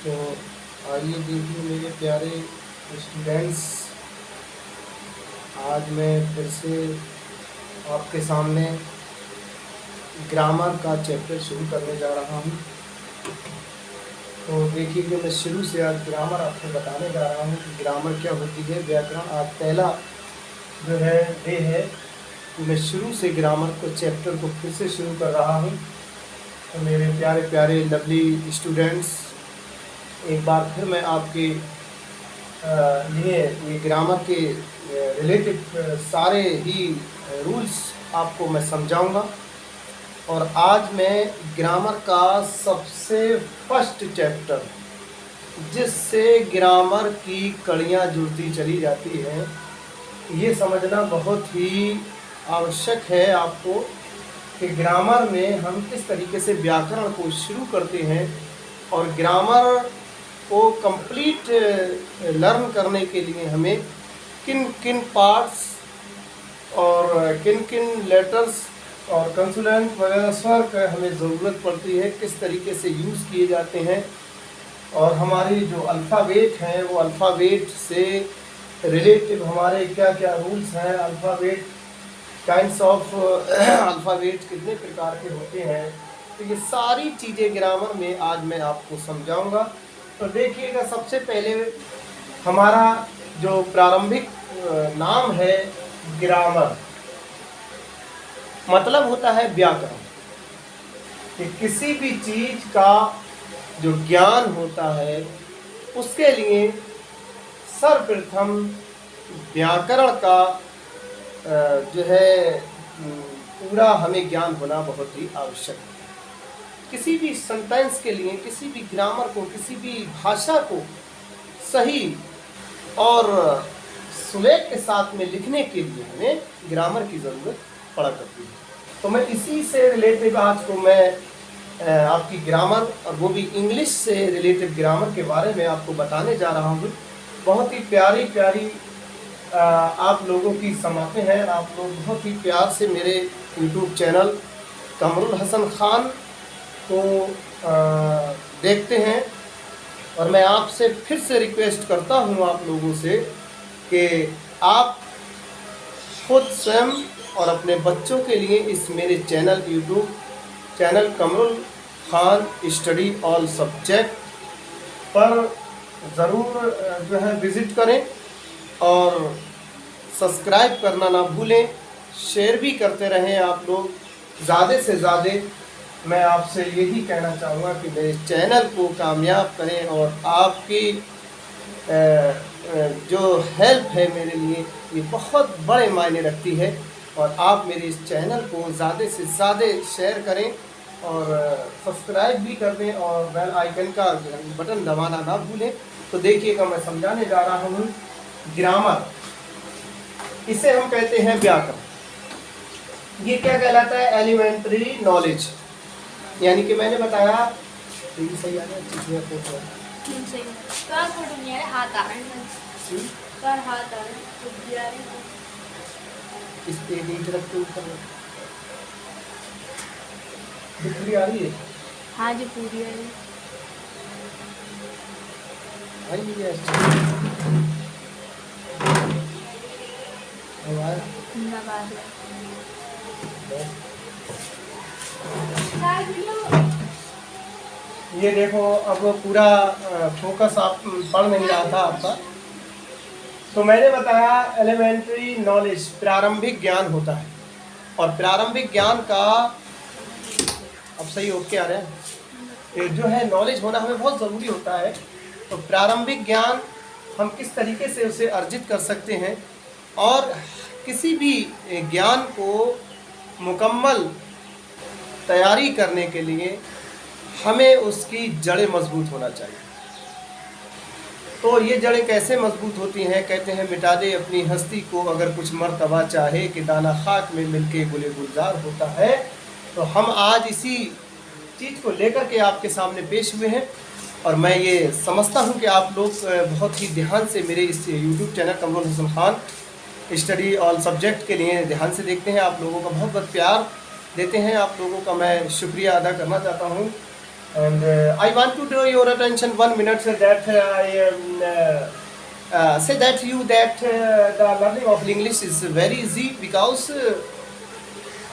तो आइए देखिए मेरे प्यारे स्टूडेंट्स, आज मैं फिर से आपके सामने ग्रामर का चैप्टर शुरू करने जा रहा हूँ। तो देखिए कि मैं शुरू से आज ग्रामर आपको बताने जा रहा हूँ कि ग्रामर क्या होती है, व्याकरण। आज पहला जो है डे है, तो मैं शुरू से ग्रामर को चैप्टर को फिर से शुरू कर रहा हूँ। तो मेरे प्यारे प्यारे लवली स्टूडेंट्स, एक बार फिर मैं आपके लिए ये ग्रामर के रिलेटेड सारे ही रूल्स आपको मैं समझाऊंगा। और आज मैं ग्रामर का सबसे फर्स्ट चैप्टर, जिससे ग्रामर की कड़ियाँ जुड़ती चली जाती हैं, ये समझना बहुत ही आवश्यक है आपको कि ग्रामर में हम किस तरीके से व्याकरण को शुरू करते हैं और ग्रामर को कंप्लीट लर्न करने के लिए हमें किन किन पार्ट्स और किन किन लेटर्स और कंसोनेंट वगैरह स्वर का हमें ज़रूरत पड़ती है, किस तरीके से यूज़ किए जाते हैं, और हमारी जो अल्फ़ाबेट हैं वो अल्फ़ाबेट से रिलेटिव हमारे क्या क्या रूल्स हैं, अल्फ़ाबेट काइंड्स ऑफ अल्फ़ाबेट कितने प्रकार के होते हैं। तो ये सारी चीज़ें ग्रामर में आज मैं आपको समझाऊंगा। तो देखिएगा, सबसे पहले हमारा जो प्रारंभिक नाम है ग्रामर, मतलब होता है व्याकरण। कि किसी भी चीज़ का जो ज्ञान होता है उसके लिए सर्वप्रथम व्याकरण का जो है पूरा हमें ज्ञान होना बहुत ही आवश्यक है। किसी भी सेंटेंस के लिए, किसी भी ग्रामर को, किसी भी भाषा को सही और सुलेख के साथ में लिखने के लिए हमें ग्रामर की ज़रूरत पड़ा करती है। तो मैं इसी से रिलेटेड आज को मैं आपकी ग्रामर, और वो भी इंग्लिश से रिलेटेड ग्रामर के बारे में आपको बताने जा रहा हूँ। बहुत ही प्यारी प्यारी आप लोगों की समातें हैं। आप लोग बहुत ही प्यार से मेरे यूट्यूब चैनल कमरुल हसन खान को देखते हैं, और मैं आपसे फिर से रिक्वेस्ट करता हूं आप लोगों से कि आप खुद स्वयं और अपने बच्चों के लिए इस मेरे channel YouTube channel Qamrul Khan study all subject पर ज़रूर जो है विज़िट करें और सब्सक्राइब करना ना भूलें। शेयर भी करते रहें आप लोग ज़्यादा से ज़्यादा। मैं आपसे यही कहना चाहूँगा कि मेरे चैनल को कामयाब करें, और आपकी जो हेल्प है मेरे लिए ये बहुत बड़े मायने रखती है। और आप मेरे इस चैनल को ज़्यादा से ज़्यादा शेयर करें और सब्सक्राइब भी कर दें और बेल आइकन का बटन दबाना ना भूलें। तो देखिएगा, मैं समझाने जा रहा हूँ ग्रामर। इसे हम कहते हैं व्याकरण। ये क्या कहलाता है? Elementary knowledge. यानी कि मैंने बताया, सही आ रहा है, इस पे नीचे रख के ऊपर पूरी आ रही है। हाँ जी, पूरी है। ये देखो, अब पूरा फोकस आप पढ़ नहीं रहा था आपका। तो मैंने बताया एलिमेंट्री नॉलेज प्रारंभिक ज्ञान होता है, और प्रारंभिक ज्ञान का, अब सही ओके आ रहा है, ये जो है नॉलेज होना हमें बहुत ज़रूरी होता है। तो प्रारंभिक ज्ञान हम किस तरीके से उसे अर्जित कर सकते हैं, और किसी भी ज्ञान को मुकम्मल तैयारी करने के लिए हमें उसकी जड़ें मजबूत होना चाहिए। तो ये जड़ें कैसे मजबूत होती हैं? कहते हैं, मिटा दे अपनी हस्ती को अगर कुछ मर्तबा चाहे, कि दाना खाक में मिलके गुले गुलजार होता है। तो हम आज इसी चीज़ को लेकर के आपके सामने पेश हुए हैं, और मैं ये समझता हूँ कि आप लोग बहुत ही ध्यान से मेरे इस YouTube channel Qamrul Hasan Khan study all subject के लिए ध्यान से देखते हैं। आप लोगों का बहुत बहुत प्यार देते हैं। आप लोगों का मैं शुक्रिया अदा करना चाहता हूँ। And I want to draw your attention 1 minute so that I say that you that the learning of English is very easy because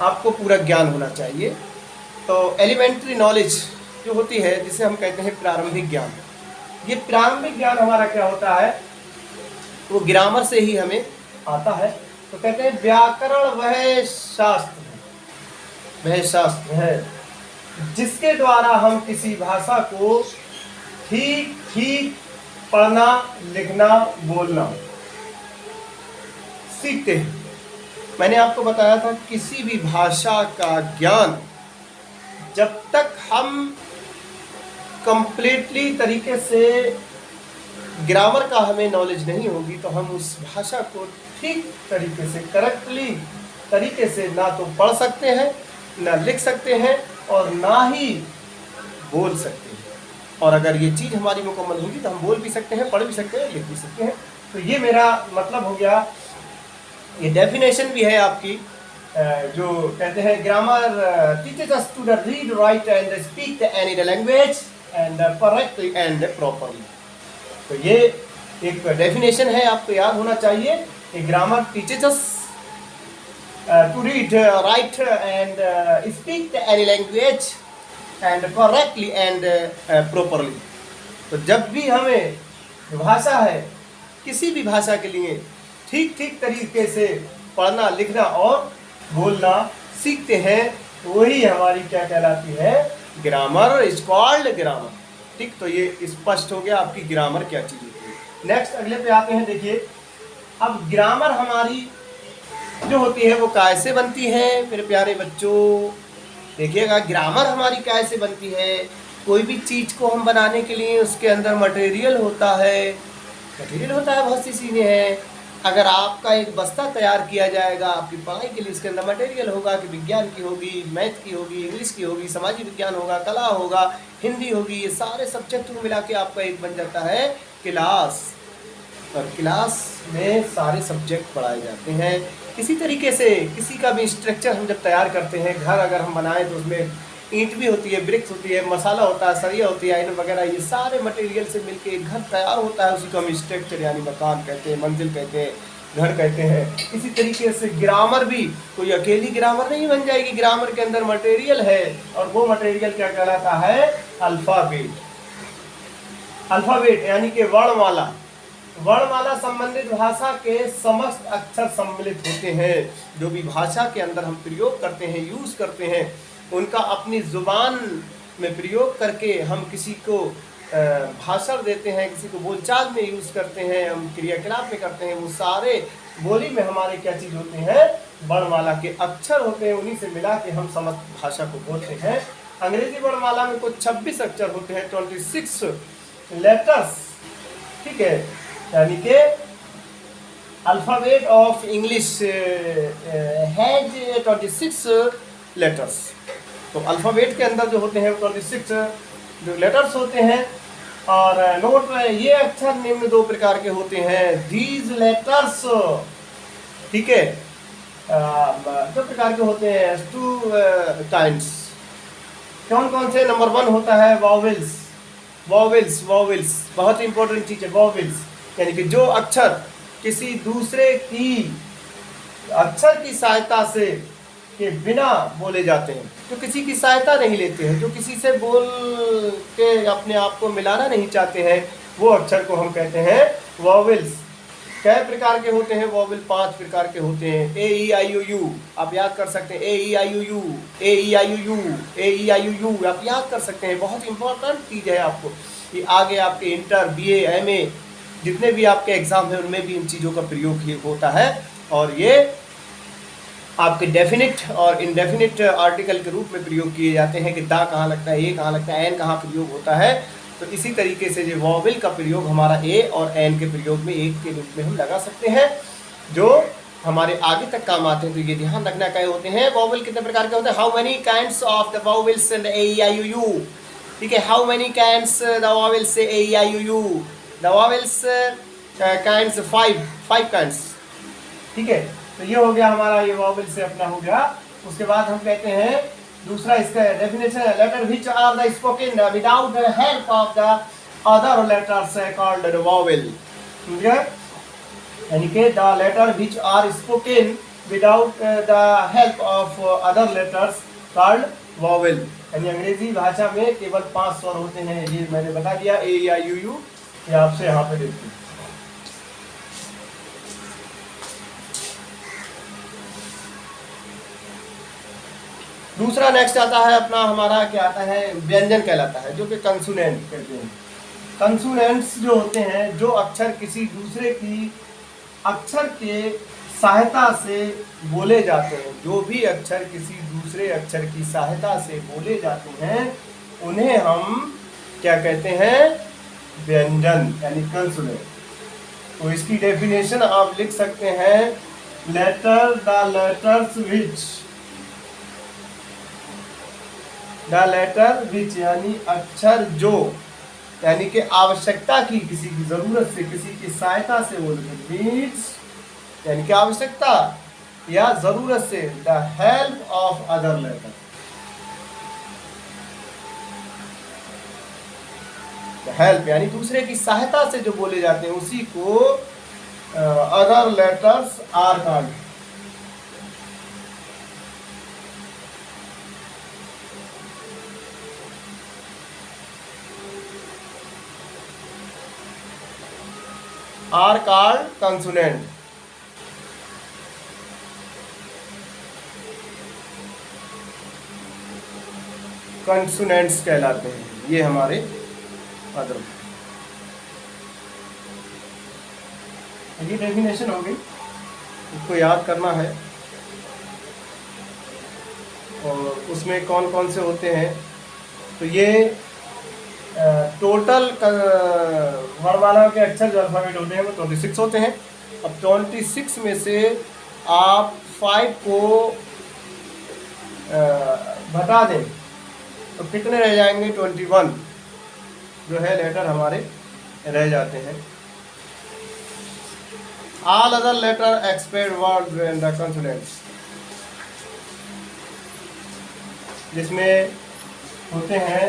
आपको पूरा ज्ञान होना चाहिए। तो एलिमेंट्री नॉलेज जो होती है जिसे हम कहते हैं प्रारंभिक ज्ञान, ये प्रारंभिक ज्ञान हमारा क्या होता है, वो ग्रामर से ही हमें आता है। तो कहते हैं व्याकरण वह शास्त्र है जिसके द्वारा हम किसी भाषा को ठीक ठीक पढ़ना, लिखना, बोलना सीखते हैं। मैंने आपको बताया था किसी भी भाषा का ज्ञान जब तक हम कंप्लीटली तरीके से ग्रामर का हमें नॉलेज नहीं होगी तो हम उस भाषा को ठीक तरीके से करेक्टली तरीके से ना तो पढ़ सकते हैं, ना लिख सकते हैं और ना ही बोल सकते हैं। और अगर ये चीज़ हमारी मुकम्मल होगी तो हम बोल भी सकते हैं, पढ़ भी सकते हैं, लिख भी सकते हैं। तो ये मेरा मतलब हो गया। ये डेफिनेशन भी है आपकी जो कहते हैं grammar teaches us to the read, write and speak any the language and correctly and properly. तो ये एक डेफिनेशन है, आपको याद होना चाहिए कि grammar teaches us to read, write and speak any language and correctly and properly। तो जब भी हमें भाषा है किसी भी भाषा के लिए ठीक ठीक तरीके से पढ़ना, लिखना और बोलना सीखते हैं तो वही हमारी क्या कहलाती है, ग्रामर इज कॉल्ड ग्रामर। ठीक, तो ये स्पष्ट हो गया आपकी ग्रामर क्या चीज़ होती है। नेक्स्ट अगले पे आते हैं। देखिए अब ग्रामर हमारी जो होती है वो कैसे बनती है मेरे प्यारे बच्चों। देखिएगा ग्रामर हमारी कैसे बनती है। कोई भी चीज़ को हम बनाने के लिए उसके अंदर मटेरियल होता है, बहुत सी चीज़ें हैं। अगर आपका एक बस्ता तैयार किया जाएगा आपकी पढ़ाई के लिए, उसके अंदर मटेरियल होगा कि विज्ञान की होगी, मैथ की होगी, इंग्लिश की होगी, समाजी विज्ञान होगा, कला होगा, हिंदी होगी, ये सारे सब्जेक्ट को मिला के आपका एक बन जाता है क्लास। और क्लास में सारे सब्जेक्ट पढ़ाए जाते हैं। इसी तरीके से किसी का भी स्ट्रक्चर हम जब तैयार करते हैं, घर अगर हम बनाएं तो उसमें ईंट भी होती है, ब्रिक्स होती है, मसाला होता है, सरिया होती है, आयरन वगैरह, ये सारे मटेरियल से मिलके एक घर तैयार होता है। उसी को हम स्ट्रक्चर यानी मकान कहते हैं, मंजिल कहते हैं, घर कहते हैं। इसी तरीके से ग्रामर भी कोई अकेली ग्रामर नहीं बन जाएगी। ग्रामर के अंदर मटेरियल है और वो मटेरियल क्या कहलाता है, अल्फ़ाबेट। अल्फ़ाबेट यानी कि वर्णमाला। वर्णमाला संबंधित भाषा के समस्त अक्षर सम्मिलित होते हैं। जो भी भाषा के अंदर हम प्रयोग करते हैं, यूज़ करते हैं, उनका अपनी ज़ुबान में प्रयोग करके हम किसी को भाषण देते हैं, किसी को बोलचाल में यूज़ करते हैं, हम क्रियाकलाप में करते हैं, वो सारे बोली में हमारे क्या चीज़ होते हैं, वर्णमाला के अक्षर होते हैं। उन्हीं से मिला के हम समस्त भाषा को बोलते हैं। अंग्रेजी वर्णमाला में कुछ 26 अक्षर होते हैं, 26 लेटर्स। ठीक है, यानी कि alphabet of English has 26 letters. तो अल्फ़ाबेट के अंदर जो होते हैं 26 जो लेटर्स होते हैं। और नोट ये अक्षर निम्न दो प्रकार के होते हैं, दीज लेटर्स। ठीक है, दो प्रकार के होते हैं, टू काइंड्स। कौन कौन से? नंबर 1 होता है वॉवेल्स। वॉवेल्स बहुत इंपॉर्टेंट चीज़ है। वॉवेल्स यानी कि जो अक्षर किसी दूसरे की अक्षर की सहायता से के बिना बोले जाते हैं, जो किसी की सहायता नहीं लेते हैं, जो किसी से बोल के अपने आप को मिलाना नहीं चाहते हैं, वो अक्षर को हम कहते हैं वॉवेल्स। कई प्रकार के होते हैं वॉवेल? 5 प्रकार के होते हैं। A E I O U आप याद कर सकते हैं। A E I O U, A E I O U, A E I O U आप याद कर सकते हैं। बहुत इंपॉर्टेंट चीज़ है आपको, कि आगे आपके इंटर, बीए, एमए जितने भी आपके एग्ज़ाम हैं उनमें भी इन चीज़ों का प्रयोग होता है। और ये आपके डेफिनिट और इनडेफिनिट आर्टिकल के रूप में प्रयोग किए जाते हैं कि दा कहाँ लगता है, ए कहाँ लगता है, एन कहाँ प्रयोग होता है। तो इसी तरीके से जो वॉवेल का प्रयोग हमारा ए और एन के प्रयोग में एक के रूप में हम लगा सकते हैं, जो हमारे आगे तक काम आते हैं। तो ये ध्यान रखना क्या होते हैं, वॉवेल कितने प्रकार के होते हैं। How many kinds of the vowels in A E I O U. ठीक है, how many kinds the vowels A E I O U. The vowels kinds 5 kinds. ठीक है, तो ये हो गया हमारा, ये वॉवेल से अपना हो गया। उसके बाद हम कहते हैं दूसरा इसका डेफिनेशन है, letter which are the spoken without the help of the other letters called vowel. ठीक है, यानी कि the letter which are spoken without the help of other letters called vowel. यानी अंग्रेजी भाषा में केवल 5 स्वर होते हैं, ये मैंने बता दिया, ए या यू यू, ये आपसे यहाँ पे देखते हैं। दूसरा नेक्स्ट आता है अपना हमारा क्या आता है, व्यंजन कहलाता है, जो कि कंसोनेंट कहते हैं। कंसोनेंट्स जो होते हैं, जो अक्षर किसी दूसरे की अक्षर के सहायता से बोले जाते हैं, जो भी अक्षर किसी दूसरे अक्षर की सहायता से बोले जाते हैं, उन्हें हम क्या कहते हैं, व्यंजन यानी कंसोनेंट। तो इसकी डेफिनेशन आप लिख सकते हैं, letter the letters which, the letter which यानी अक्षर जो, यानी कि आवश्यकता की, किसी की जरूरत से, किसी की सहायता से बोलते हैं, नीड्स यानी कि आवश्यकता या जरूरत से, the help of other letter, the help यानी दूसरे की सहायता से जो बोले जाते हैं, उसी को other letters are called. Are called consonant. Consonants कहलाते हैं ये हमारे अदर। ये डेफिनेशन हो गई, इसको याद करना है। और उसमें कौन कौन से होते हैं, तो ये टोटल वर्णमाला के अक्षर जो अल्फाबेट होते हैं वो 26 होते हैं। अब 26 में से आप 5 को घटा दें तो कितने रह जाएंगे, 21 जो है लेटर हमारे रह जाते हैं। All other letter expect words and the consonants, जिसमें होते हैं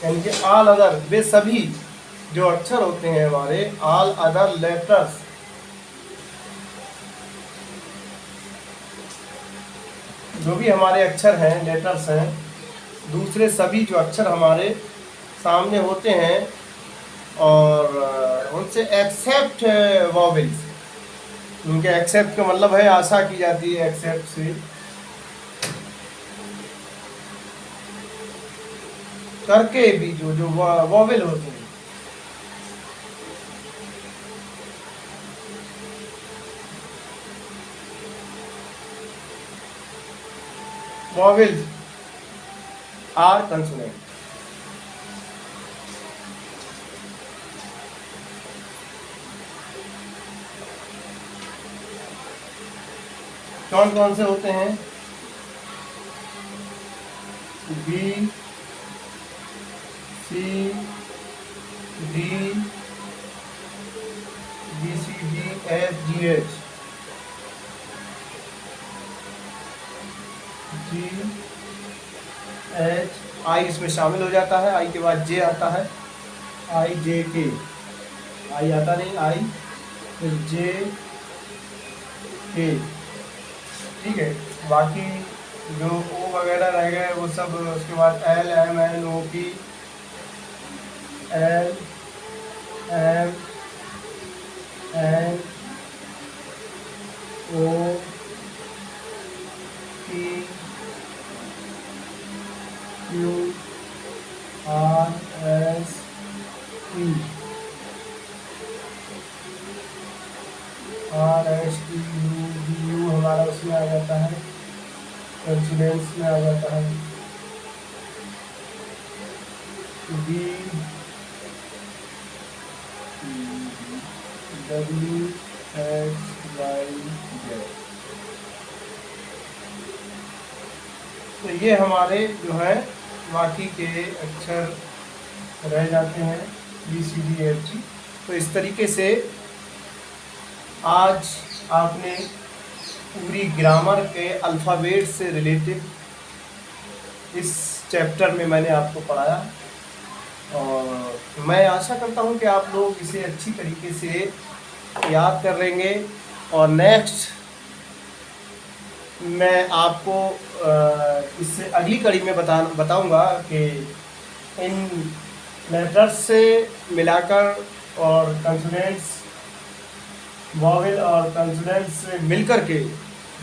यानी कि ऑल अदर, वे सभी जो अक्षर होते हैं हमारे, ऑल अदर लेटर्स, जो भी हमारे अक्षर हैं, लेटर्स हैं, दूसरे सभी जो अक्षर हमारे सामने होते हैं, और उनसे एक्सेप्ट वॉवेल्स, उनके एक्सेप्ट का मतलब है आशा की जाती है, एक्सेप्ट से करके भी जो वॉवेल होते हैं, वॉवेल्स आर कंसोनेंट। कौन कौन से होते हैं, B C D, B C D F G H, G H, I इसमें शामिल हो जाता है, आई के बाद जे आता है, आई जे के, आई आता नहीं, आई फिर जे के, ठीक है। बाकी जो ओ वगैरह रह गए वो सब, उसके बाद L M N O P, L M N O P Q R S T, R S T U D U हमारा उसमें आ जाता है, कंसोनेंट्स में आ जाता है, D W X Y Z. तो ये हमारे जो है बाकी के अक्षर रह जाते हैं, B C D F G. तो इस तरीके से आज आपने पूरी ग्रामर के अल्फ़ाबेट से रिलेटेड इस चैप्टर में मैंने आपको पढ़ाया, और मैं आशा करता हूँ कि आप लोग इसे अच्छी तरीके से याद कर लेंगे। और नेक्स्ट मैं आपको इससे अगली कड़ी में बताऊंगा कि इन लेटर्स से मिलाकर और कंसोनेंट्स, वॉवेल और कंसोनेंट्स से मिलकर के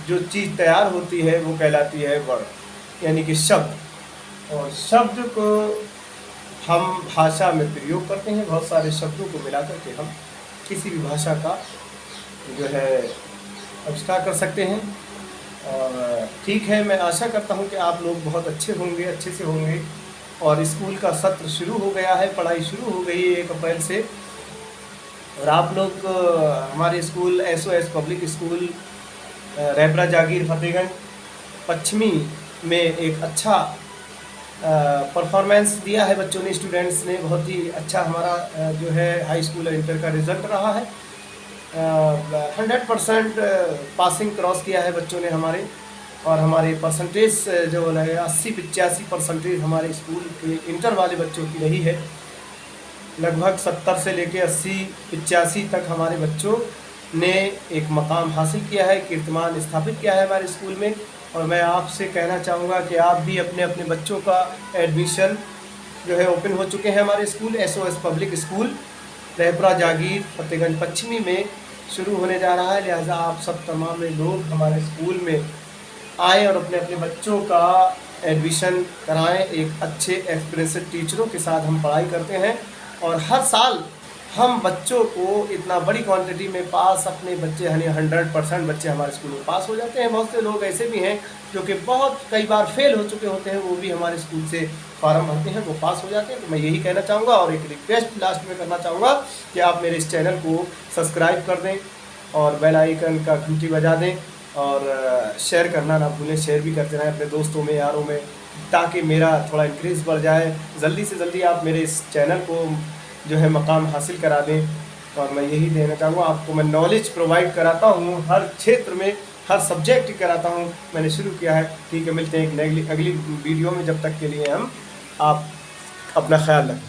जो चीज़ तैयार होती है वो कहलाती है वर्ड, यानी कि शब्द। और शब्द को हम भाषा में प्रयोग करते हैं, बहुत सारे शब्दों को मिलाकर के हम किसी भी भाषा का जो है आविष्कार कर सकते हैं। और ठीक है, मैं आशा करता हूं कि आप लोग बहुत अच्छे होंगे, अच्छे से होंगे। और स्कूल का सत्र शुरू हो गया है, पढ़ाई शुरू हो गई है 1 अप्रैल से। और आप लोग हमारे स्कूल SOS पब्लिक स्कूल रैपरा जागीर फतेहगंज पश्चिमी में एक अच्छा परफॉर्मेंस दिया है बच्चों ने, स्टूडेंट्स ने। बहुत ही अच्छा हमारा जो है हाई स्कूल और इंटर का रिज़ल्ट रहा है। 100% पासिंग क्रॉस किया है बच्चों ने हमारे। और हमारे परसेंटेज जो है 80-85% हमारे स्कूल के इंटर वाले बच्चों की रही है। लगभग 70 से लेके 80-85 तक हमारे बच्चों ने एक मकाम हासिल किया है, कीर्तिमान स्थापित किया है हमारे स्कूल में। और मैं आपसे कहना चाहूँगा कि आप भी अपने अपने बच्चों का एडमिशन जो है ओपन हो चुके हैं हमारे स्कूल SOS पब्लिक स्कूल रैपरा जागीर फतेहगंज पश्चिमी में शुरू होने जा रहा है। लिहाजा आप सब तमाम लोग हमारे स्कूल में आएँ और अपने अपने बच्चों का एडमिशन कराएं। एक अच्छे एक्सपीरियंस्ड टीचरों के साथ हम पढ़ाई करते हैं, और हर साल हम बच्चों को इतना बड़ी क्वांटिटी में पास, अपने बच्चे यानी 100% बच्चे हमारे स्कूल में पास हो जाते हैं। बहुत से लोग ऐसे भी हैं जो कि बहुत कई बार फेल हो चुके होते हैं, वो भी हमारे स्कूल से फॉर्म भरते हैं, वो पास हो जाते हैं। तो मैं यही कहना चाहूँगा, और एक रिक्वेस्ट लास्ट में करना चाहूँगा कि आप मेरे इस चैनल को सब्सक्राइब कर दें और बेल आइकन का घंटी बजा दें, और शेयर करना ना भूलें। शेयर भी करते रहें अपने दोस्तों में, यारों में, ताकि मेरा थोड़ा इंक्रीज़ बढ़ जाए। जल्दी से जल्दी आप मेरे इस चैनल को जो है मकाम हासिल करा दें। और मैं यही देना चाहूँगा, आपको मैं नॉलेज प्रोवाइड कराता हूँ, हर क्षेत्र में हर सब्जेक्ट कराता हूँ, मैंने शुरू किया है। ठीक है, मिलते हैं एक अगली वीडियो में। जब तक के लिए आप अपना ख्याल रखें।